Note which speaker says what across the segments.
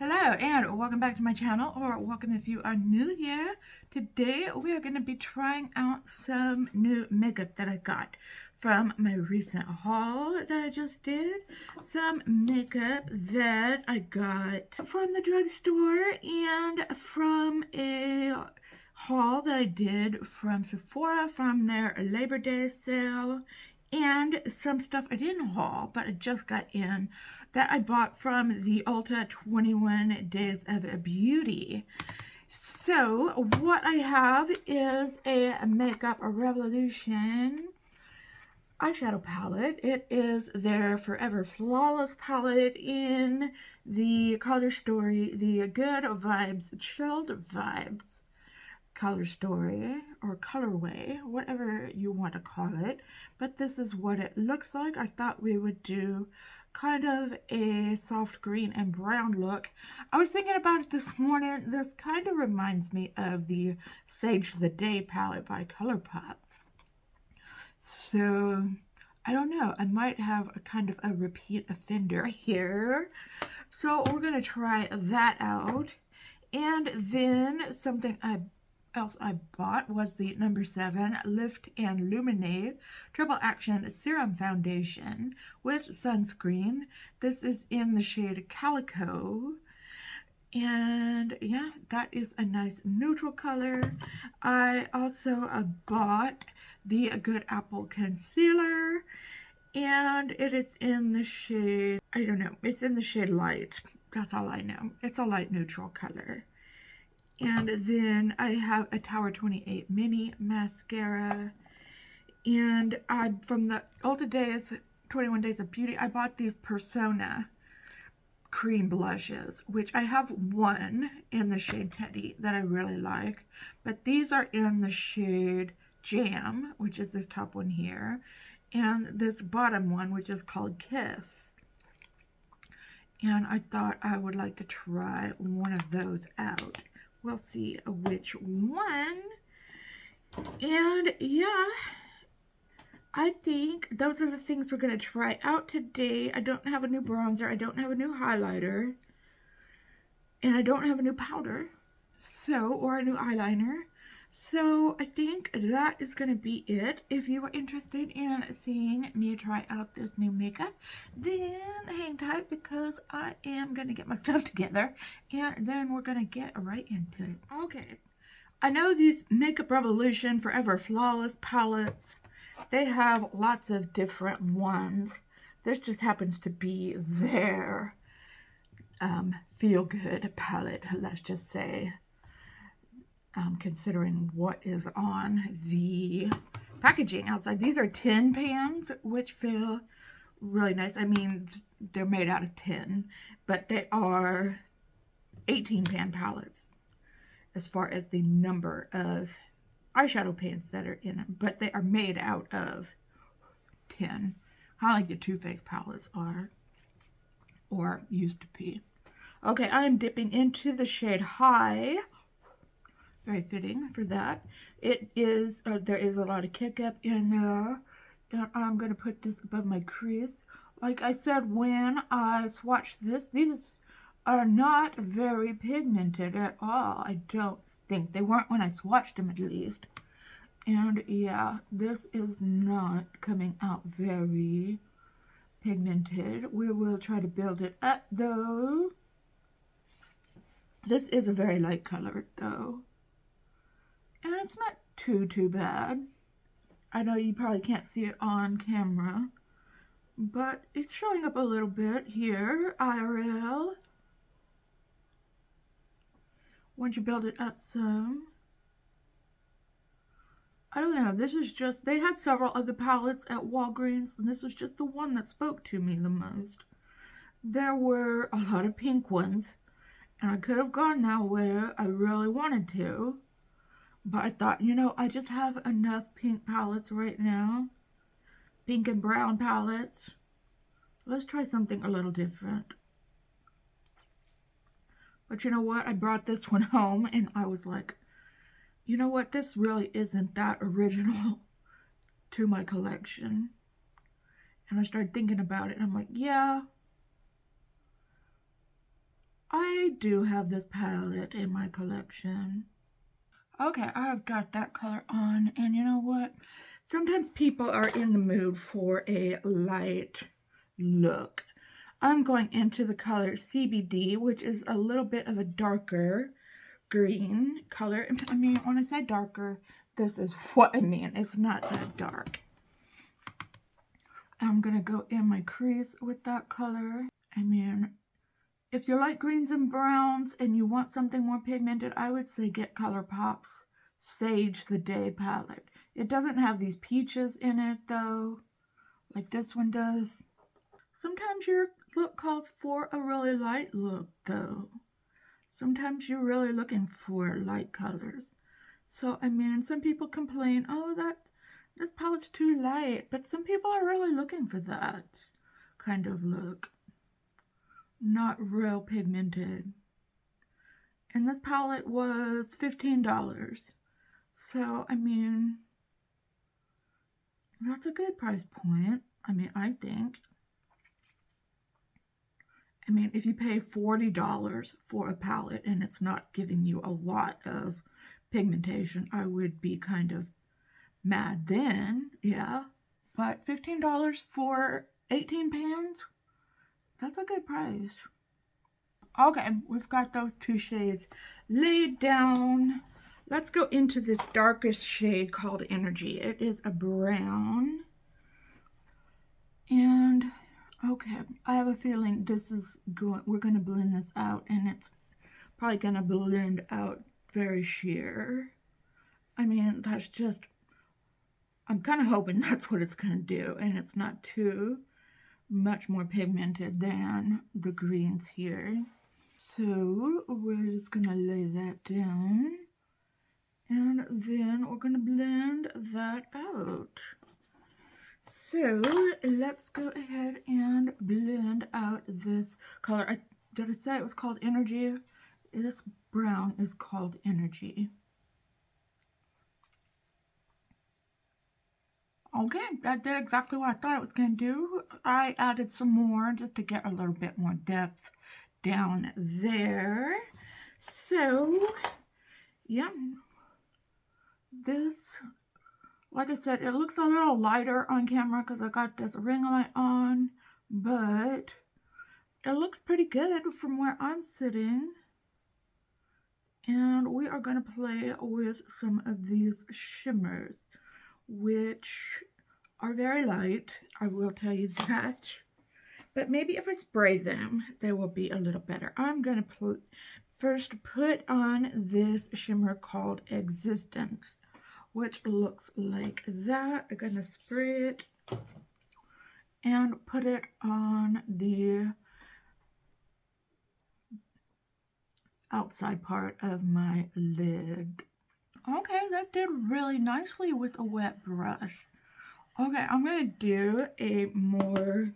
Speaker 1: Hello and welcome back to my channel, or welcome if you are new here. Today we are going to be trying out some new makeup that I got from my recent haul that I just did. Some makeup that I got from the drugstore and from a haul that I did from Sephora from their Labor Day sale, and some stuff I didn't haul but I just got in that I bought from the Ulta 21 Days of Beauty. So what I have is a Makeup Revolution eyeshadow palette. It is their Forever Flawless palette in the color story, the Good Vibes, Chilled Vibes color story or colorway, whatever you want to call it. But this is what it looks like. I thought we would do kind of a soft green and brown look. I was thinking about it this morning. This kind of reminds me of the Sage the Day palette by ColourPop. So I don't know, I might have a kind of a repeat offender here. So we're going to try that out. And then something else I bought was the number 7 Lift and Illuminate Triple Action Serum Foundation with sunscreen. This is in the shade Calico. And yeah, that is a nice neutral color. I also bought the Good Apple Concealer, and it is in the shade, I don't know, it's in the shade Light. That's all I know. It's a light neutral color. And then I have a Tower 28 mini mascara. And from the Ulta Days, 21 Days of Beauty, I bought these Persona cream blushes, which I have one in the shade Teddy that I really like. But these are in the shade Jam, which is this top one here. And this bottom one, which is called Kiss. And I thought I would like to try one of those out. We'll see which one. And yeah, I think those are the things we're going to try out today. I don't have a new bronzer. I don't have a new highlighter. And I don't have a new powder. Or a new eyeliner. So I think that is going to be it. If you are interested in seeing me try out this new makeup, then hang tight because I am going to get my stuff together and then we're going to get right into it. Okay, I know these Makeup Revolution Forever Flawless palettes, they have lots of different ones. This just happens to be their feel-good palette, let's just say. Considering what is on the packaging outside. These are tin pans, which feel really nice. I mean, they're made out of tin, but they are 18 pan palettes as far as the number of eyeshadow pans that are in them, but they are made out of tin, kind of like the Too Faced palettes are, or used to be. Okay, I am dipping into the shade High. Very fitting for that. It is, there is a lot of kick up in there. And I'm going to put this above my crease. Like I said, when I swatched this, these are not very pigmented at all. I don't think. They weren't when I swatched them, at least. And yeah, this is not coming out very pigmented. We will try to build it up, though. This is a very light color, though. And it's not too bad. I know you probably can't see it on camera, but it's showing up a little bit here, IRL. Once you build it up some. I don't know, this is just, they had several of the palettes at Walgreens, and this is just the one that spoke to me the most. There were a lot of pink ones, and I could have gone that way. I really wanted to. But I thought, you know, I just have enough pink palettes right now. Pink and brown palettes. Let's try something a little different. But you know what? I brought this one home and I was like, you know what? This really isn't that original to my collection. And I started thinking about it and I'm like, yeah, I do have this palette in my collection. Okay, I've got that color on, and you know what? Sometimes people are in the mood for a light look. I'm going into the color CBD, which is a little bit of a darker green color. I mean, when I say darker, this is what I mean. It's not that dark. I'm gonna go in my crease with that color. I mean, if you like greens and browns and you want something more pigmented, I would say get ColourPop's Sage the Day palette. It doesn't have these peaches in it though, like this one does. Sometimes your look calls for a really light look though. Sometimes you're really looking for light colors. So, I mean, some people complain, oh, this palette's too light, but some people are really looking for that kind of look. Not real pigmented. And this palette was $15. So, I mean, that's a good price point. I mean, I think. I mean, if you pay $40 for a palette and it's not giving you a lot of pigmentation, I would be kind of mad then, yeah. But $15 for 18 pans, that's a good price. Okay, we've got those two shades laid down. Let's go into this darkest shade called Energy. It is a brown. And okay, I have a feeling we're going to blend this out, and it's probably going to blend out very sheer. I mean, I'm kind of hoping that's what it's going to do, and it's not too much more pigmented than the greens here. So we're just going to lay that down, and then we're going to blend that out. So let's go ahead and blend out this color. Did I say it was called Energy? This brown is called Energy. Okay, that did exactly what I thought it was going to do. I added some more just to get a little bit more depth down there. So, yeah, this, like I said, it looks a little lighter on camera because I got this ring light on, but it looks pretty good from where I'm sitting. And we are going to play with some of these shimmers, which are very light, I will tell you that. But maybe if I spray them, they will be a little better. I'm going to first put on this shimmer called Existence, which looks like that. I'm going to spray it and put it on the outside part of my lid. Okay, that did really nicely with a wet brush. Okay, I'm going to do a more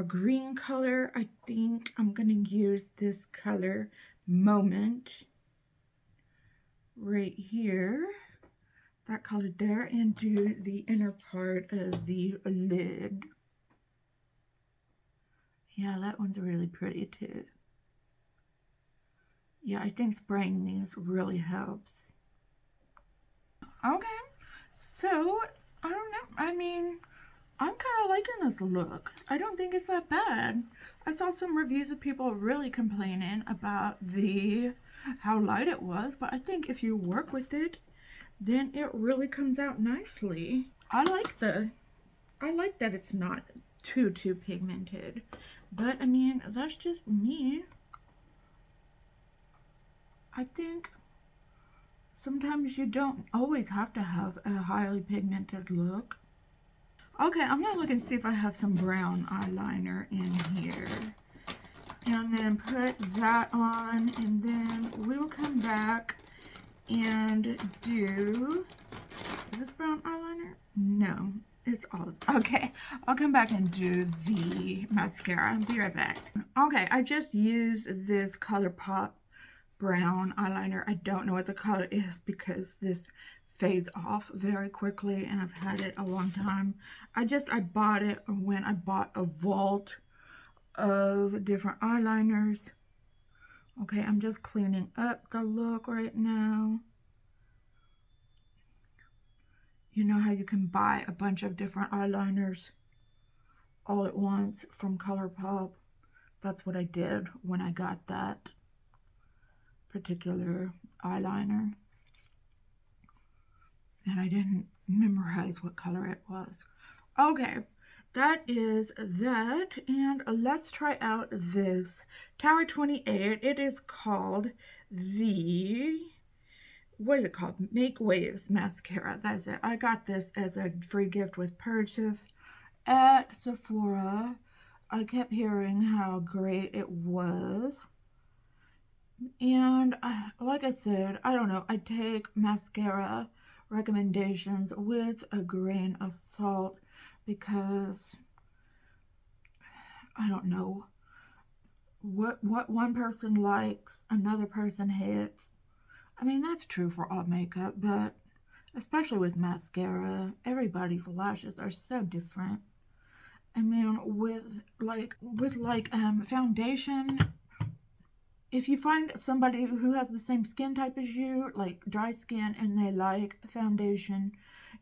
Speaker 1: green color. I think I'm going to use this color Moment right here. That color there, and do the inner part of the lid. Yeah, that one's really pretty too. Yeah, I think spraying these really helps. Okay, so, I don't know. I mean, I'm kind of liking this look. I don't think it's that bad. I saw some reviews of people really complaining about how light it was, but I think if you work with it, then it really comes out nicely. I like that it's not too pigmented, but I mean, that's just me. I think sometimes you don't always have to have a highly pigmented look. Okay, I'm gonna look and see if I have some brown eyeliner in here. And then put that on, and then we'll come back and do, is this brown eyeliner? No, it's all, okay. I'll come back and do the mascara. I'll be right back. Okay, I just used this ColourPop brown eyeliner. I don't know what the color is because this fades off very quickly and I've had it a long time. I bought it when I bought a vault of different eyeliners. Okay, I'm just cleaning up the look right now. You know how you can buy a bunch of different eyeliners all at once from ColourPop? That's what I did when I got that particular eyeliner. And I didn't memorize what color it was. Okay, that is that. And let's try out this Tower 28. It is called the, what is it called? Make Waves Mascara. That is it. I got this as a free gift with purchase at Sephora. I kept hearing how great it was. And like I said, I don't know, I take mascara recommendations with a grain of salt because I don't know what one person likes, another person hates. I mean, that's true for all makeup, but especially with mascara, everybody's lashes are so different. I mean, with foundation, if you find somebody who has the same skin type as you, like dry skin, and they like foundation,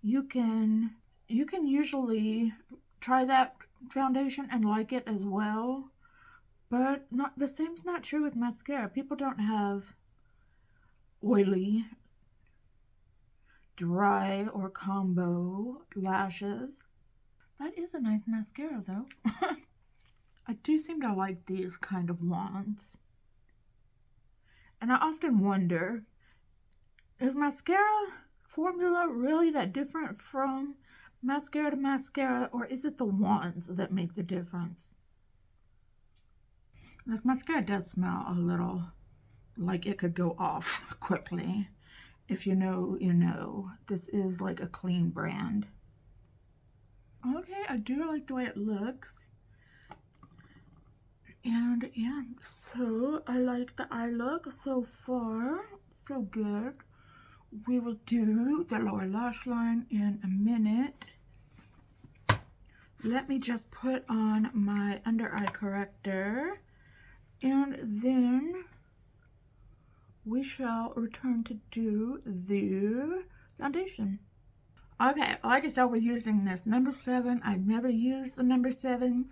Speaker 1: you can usually try that foundation and like it as well. But not the same's not true with mascara. People don't have oily, dry, or combo lashes. That is a nice mascara though. I do seem to like these kind of wands. And I often wonder, is mascara formula really that different from mascara to mascara, or is it the wands that make the difference? This mascara does smell a little like it could go off quickly. If you know, you know. This is like a clean brand. Okay, I do like the way it looks. And yeah, so I like the eye look so far. So good. We will do the lower lash line in a minute. Let me just put on my under eye corrector, and then we shall return to do the foundation. Okay, like I said, we're using this number 7. I've never used the number 7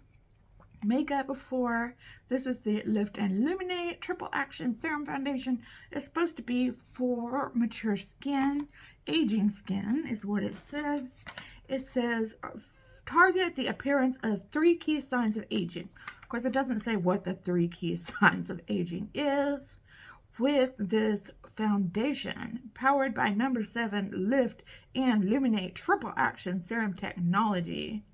Speaker 1: makeup before. This is the Lift and Illuminate Triple Action Serum Foundation. It's supposed to be for mature skin, aging skin is what it says. It says target the appearance of 3 key signs of aging. Of course, it doesn't say what the 3 key signs of aging is. With this foundation, powered by number 7 Lift and Illuminate Triple Action Serum Technology,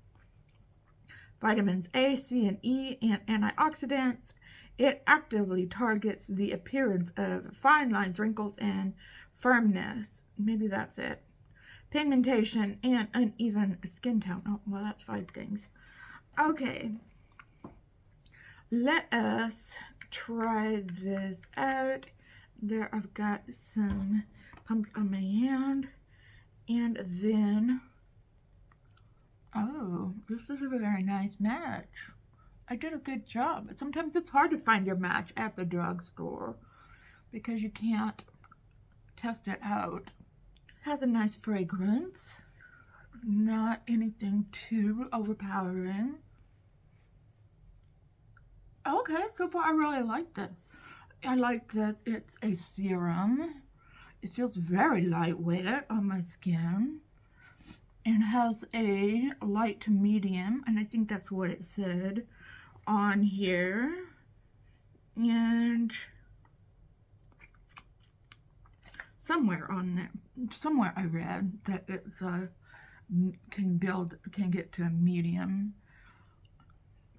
Speaker 1: vitamins A, C, and E, and antioxidants, it actively targets the appearance of fine lines, wrinkles, and firmness. Maybe that's it. Pigmentation and uneven skin tone. Oh, well, that's 5 things. Okay, let us try this out. There, I've got some pumps on my hand, and then, oh, this is a very nice match. I did a good job. Sometimes it's hard to find your match at the drugstore because you can't test it out. Has a nice fragrance, not anything too overpowering. Okay, so far I really like this. I like that it's a serum. It feels very lightweight on my skin and has a light to medium, and I think that's what it said on here. And somewhere on there, somewhere I read that it's can get to a medium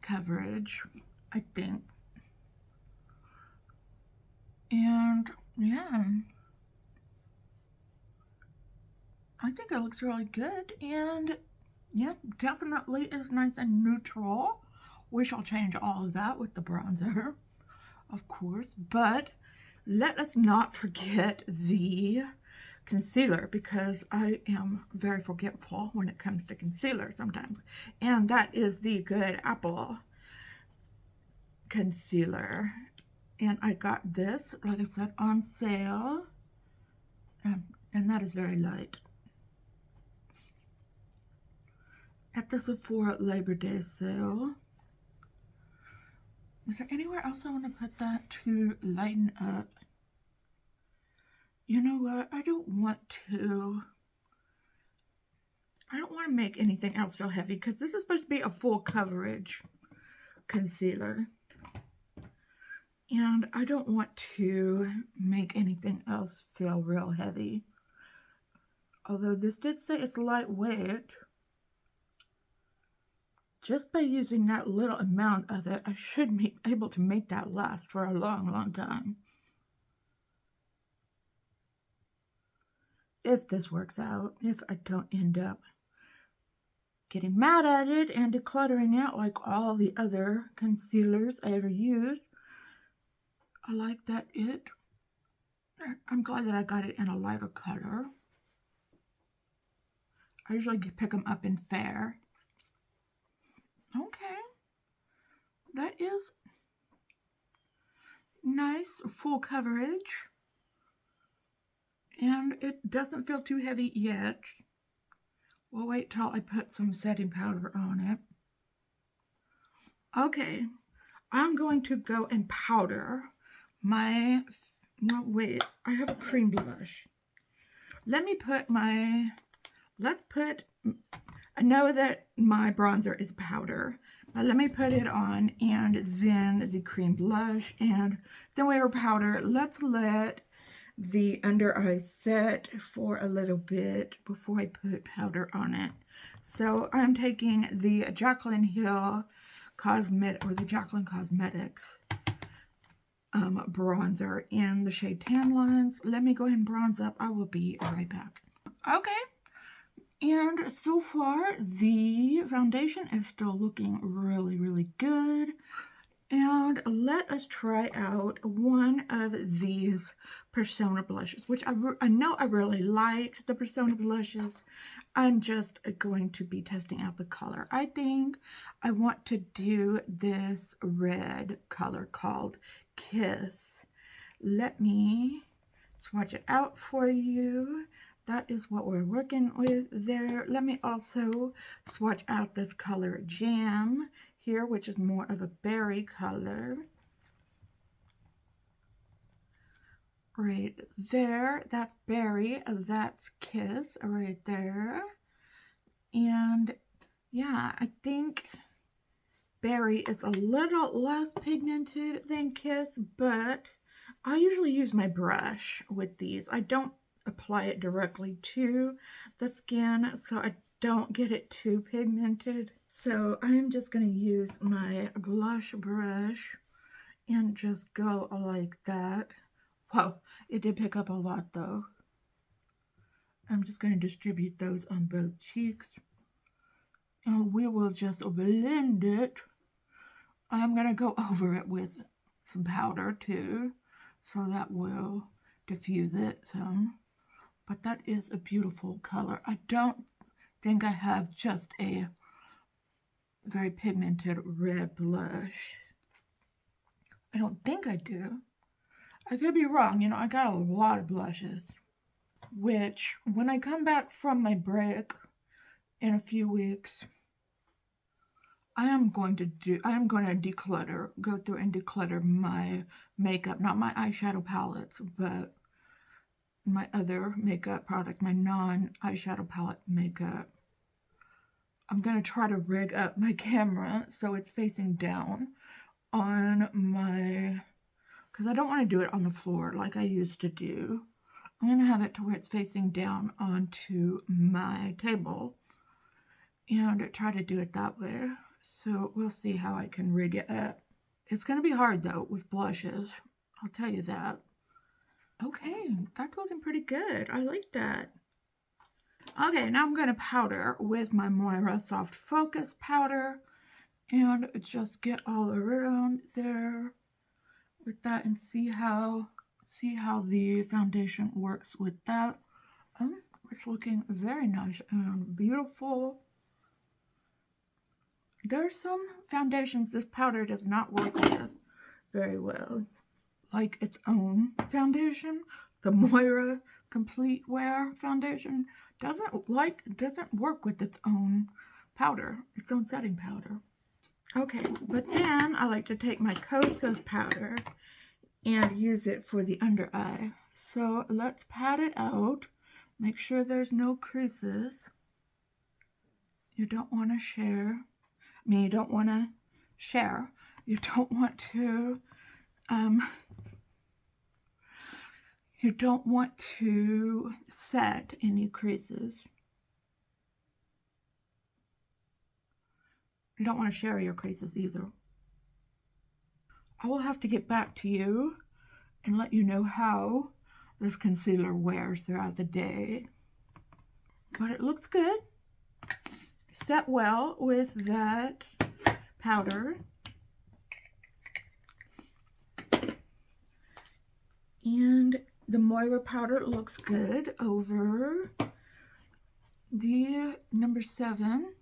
Speaker 1: coverage, I think. And yeah, I think it looks really good, and yeah, definitely is nice and neutral. We shall change all of that with the bronzer, of course, but let us not forget the concealer, because I am very forgetful when it comes to concealer sometimes, and that is the Good Apple concealer. And I got this, like I said, on sale. And that is very light. At the Sephora Labor Day sale. Is there anywhere else I want to put that to lighten up? You know what? I don't want to make anything else feel heavy because this is supposed to be a full coverage concealer. And I don't want to make anything else feel real heavy. Although this did say it's lightweight. Just by using that little amount of it, I should be able to make that last for a long, long time. If this works out, if I don't end up getting mad at it and decluttering it like all the other concealers I ever used. I like that I'm glad that I got it in a lighter color. I usually pick them up in fair. Okay. That is nice full coverage. And it doesn't feel too heavy yet. We'll wait till I put some setting powder on it. Okay. I'm going to go and powder my, well, wait, I have a cream blush. Let me put my, I know that my bronzer is powder, but let me put it on and then the cream blush and then we have powder. Let's let the under eye set for a little bit before I put powder on it. So I'm taking the Jaclyn Hill the Jaclyn Cosmetics bronzer in the shade Tan Lines. Let me go ahead and bronze up. I will be right back. Okay. And so far, the foundation is still looking really, really good. And let us try out one of these Persona blushes, which I know I really like the Persona blushes. I'm just going to be testing out the color. I think I want to do this red color called Kiss. Let me swatch it out for you. That is what we're working with there. Let me also swatch out this color Jam here, which is more of a berry color. Right there, that's berry, that's Kiss right there. And yeah, I think berry is a little less pigmented than Kiss, but I usually use my brush with these. I don't apply it directly to the skin, so I don't get it too pigmented. So I'm just going to use my blush brush and just go like that. Wow, it did pick up a lot though. I'm just going to distribute those on both cheeks. And we will just blend it. I'm going to go over it with some powder too, so that will diffuse it some. But that is a beautiful color. I don't think I have just a very pigmented red blush. I don't think I do. I could be wrong. You know, I got a lot of blushes, which when I come back from my break in a few weeks, I am going to declutter, go through and declutter my makeup, not my eyeshadow palettes, but my other makeup products, my non-eyeshadow palette makeup. I'm going to try to rig up my camera so it's facing down on my, because I don't want to do it on the floor like I used to do. I'm going to have it to where it's facing down onto my table and try to do it that way. So we'll see how I can rig it up. It's going to be hard though with blushes. I'll tell you that. Okay, that's looking pretty good. I like that. Okay, now I'm going to powder with my Moira Soft Focus powder and just get all around there with that and see how the foundation works with that. It's looking very nice and beautiful. There are some foundations this powder does not work with. very well. Like its own foundation, the Moira Complete Wear foundation doesn't work with its own powder, its own setting powder. Okay, but then I like to take my Kosas powder and use it for the under eye. So let's pat it out. Make sure there's no creases. You don't want to share. You don't want to share. You don't want to you don't want to set any creases. You don't want to share your creases either. I will have to get back to you and let you know how this concealer wears throughout the day. But it looks good. Set well with that powder. And the Moira powder looks good over the number 7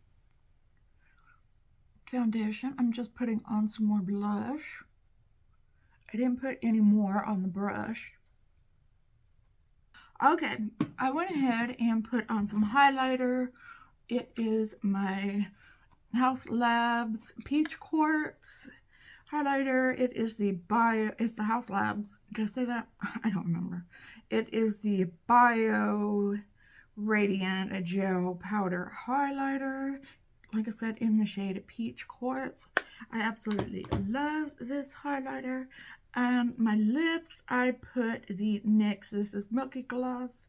Speaker 1: foundation. I'm just putting on some more blush. I didn't put any more on the brush. Okay, I went ahead and put on some highlighter. It is my House Labs Peach Quartz highlighter. It is it's the House Labs. Did I say that? I don't remember. It is the Bio Radiant Gel Powder Highlighter. Like I said, in the shade Peach Quartz. I absolutely love this highlighter. My lips, I put the NYX, this is Milky Gloss,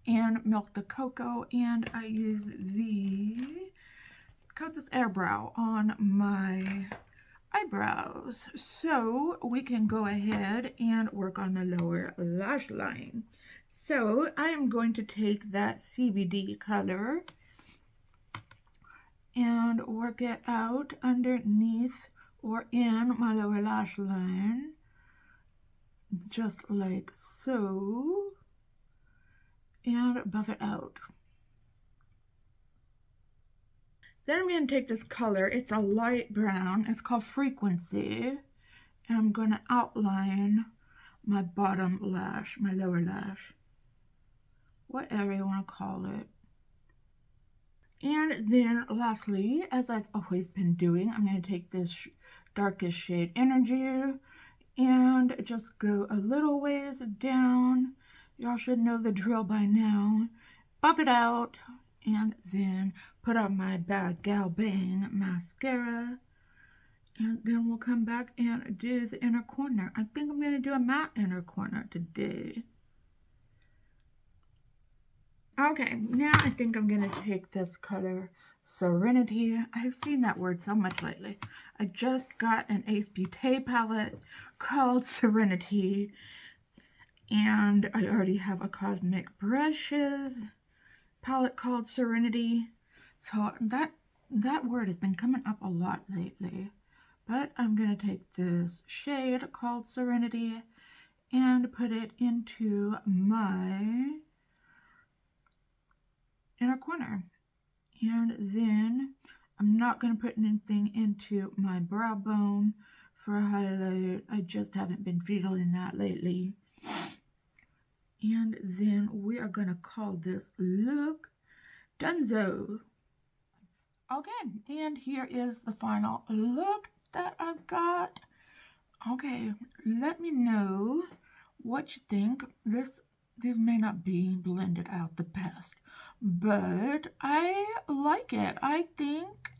Speaker 1: and Milk the Cocoa, and I use the Kosas Airbrow on my eyebrows. So we can go ahead and work on the lower lash line. So I am going to take that CBD color and work it out underneath or in my lower lash line, just like so, and buff it out. Then I'm going to take this color, it's a light brown, it's called Frequency, and I'm going to outline my bottom lash, my lower lash, whatever you want to call it. And then lastly, as I've always been doing, I'm going to take this darkest shade Energy and just go a little ways down. Y'all should know the drill by now. Buff it out, and then put on my Bad Gal Bang mascara. And then we'll come back and do the inner corner. I think I'm going to do a matte inner corner today. Okay, now I think I'm going to take this color Serenity. I've seen that word so much lately. I just got an Ace Beauté palette called Serenity, and I already have a Cosmic Brushes palette called Serenity. So that word has been coming up a lot lately. But I'm going to take this shade called Serenity and put it into my inner corner. And then I'm not going to put anything into my brow bone for a highlight. I just haven't been feeling that lately. And then we are going to call this look Dunzo. Okay, and here is the final look that I've got. Okay, let me know what you think. These may not be blended out the best, but I like it. I think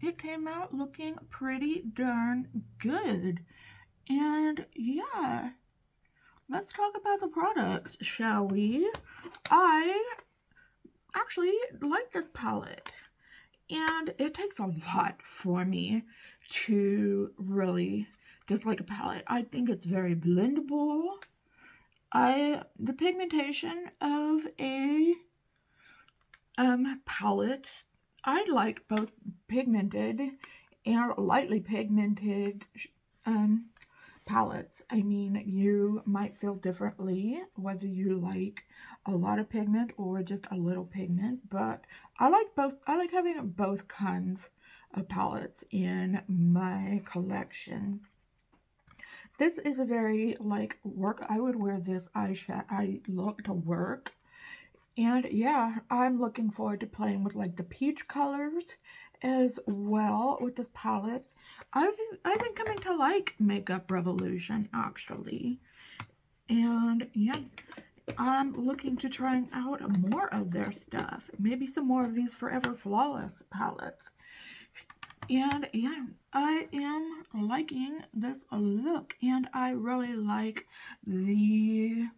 Speaker 1: it came out looking pretty darn good. And yeah, let's talk about the products, shall we? I actually like this palette, and it takes a lot for me to really dislike a palette. I think it's very blendable. The pigmentation of a palette, I like both pigmented and lightly pigmented palettes. I mean, you might feel differently whether you like a lot of pigment or just a little pigment, but I like both. I like having both kinds of palettes in my collection. This is a very, like, work. I would wear this eye look to work. And yeah, I'm looking forward to playing with like the peach colors as well with this palette. I've been coming to like Makeup Revolution actually. And yeah, I'm looking to trying out more of their stuff. Maybe some more of these Forever Flawless palettes. And yeah, I am liking this look. And I really like the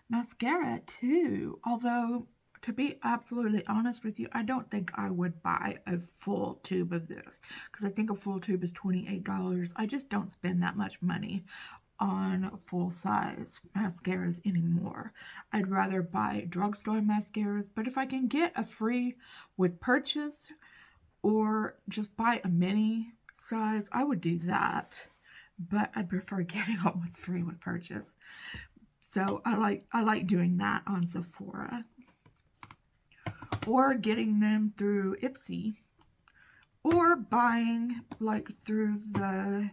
Speaker 1: mascara too. Although, to be absolutely honest with you, I don't think I would buy a full tube of this. Because I think a full tube is $28. I just don't spend that much money on full-size mascaras anymore. I'd rather buy drugstore mascaras, but if I can get a free with purchase or just buy a mini size, I would do that. But I prefer getting them with free with purchase. So I like doing that on Sephora. Or getting them through Ipsy. Or buying like through the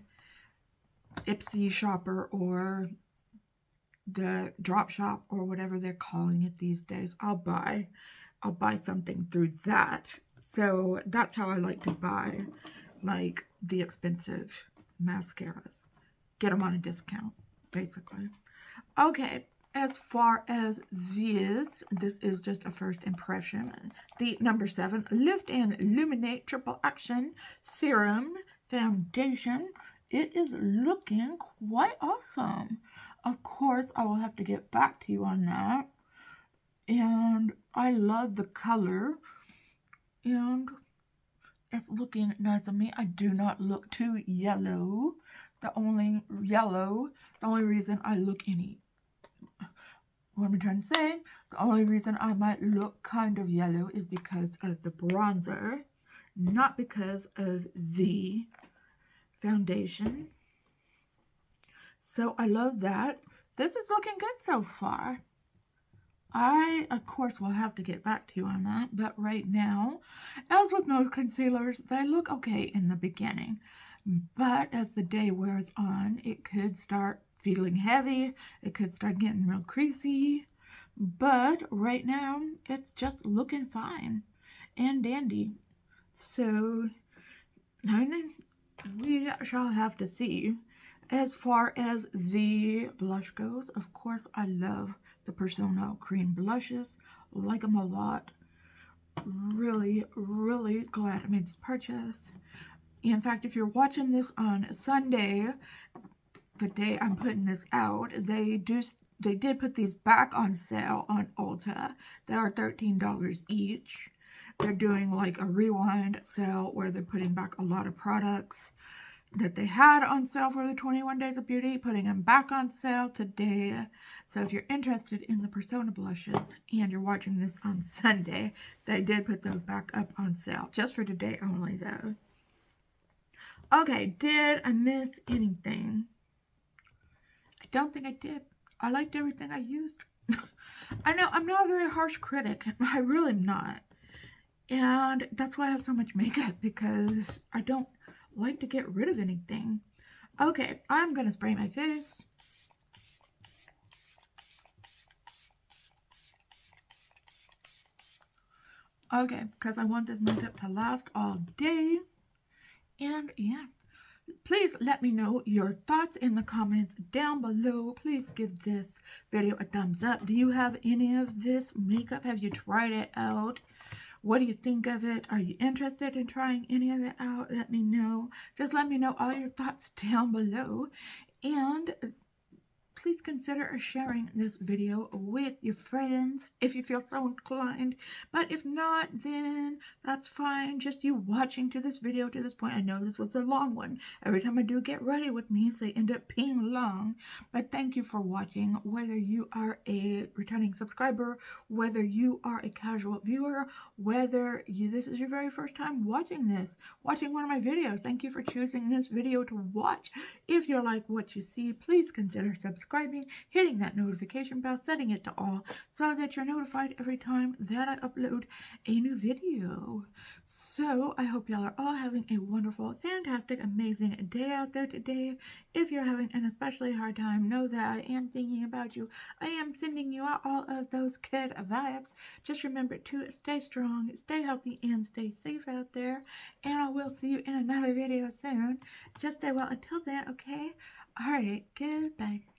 Speaker 1: Ipsy shopper or the drop shop or whatever they're calling it these days. I'll buy something through that. So that's how I like to buy like the expensive mascaras. Get them on a discount, basically. Okay, as far as this is just a first impression. The number 7 Lift and Illuminate Triple Action Serum Foundation. It is looking quite awesome. Of course, I will have to get back to you on that. And I love the color. And it's looking nice on me. I do not look too yellow. The only reason I look what am I trying to say? The only reason I might look kind of yellow is because of the bronzer, not because of the foundation. So I love that. This is looking good so far. I, of course, will have to get back to you on that, but right now, as with most concealers, they look okay in the beginning. But as the day wears on, it could start feeling heavy. It could start getting real creasy. But right now, it's just looking fine and dandy. So, we shall have to see. As far as the blush goes, of course, I love the Persona Cream blushes. Like them a lot. Really, really glad I made this purchase. In fact, if you're watching this on Sunday, the day I'm putting this out, they did put these back on sale on Ulta. They are $13 each. They're doing like a rewind sale where they're putting back a lot of products that they had on sale for the 21 Days of Beauty, putting them back on sale today. So if you're interested in the Persona blushes and you're watching this on Sunday, they did put those back up on sale. Just for today only, though. Okay, did I miss anything? I don't think I did. I liked everything I used. I know, I'm not a very harsh critic. I really am not. And that's why I have so much makeup, because I don't like to get rid of anything. Okay, I'm going to spray my face. Okay, because I want this makeup to last all day. And yeah, please let me know your thoughts in the comments down below. Please give this video a thumbs up. Do you have any of this makeup? Have you tried it out? What do you think of it? Are you interested in trying any of it out? Let me know. Just let me know all your thoughts down below. And please consider sharing this video with your friends if you feel so inclined. But if not, then that's fine. Just you watching to this video to this point. I know this was a long one. Every time I do get ready with me, they end up being long. But thank you for watching. Whether you are a returning subscriber, whether you are a casual viewer, whether this is your very first time watching one of my videos, thank you for choosing this video to watch. If you like what you see, please consider subscribing subscribing, hitting that notification bell, setting it to all so that you're notified every time that I upload a new video. So I hope y'all are all having a wonderful, fantastic, amazing day out there today. If you're having an especially hard time, know that I am thinking about you. I am sending you out all of those good vibes. Just remember to stay strong, stay healthy, and stay safe out there. And I will see you in another video soon. Just stay well until then, okay? Alright, goodbye.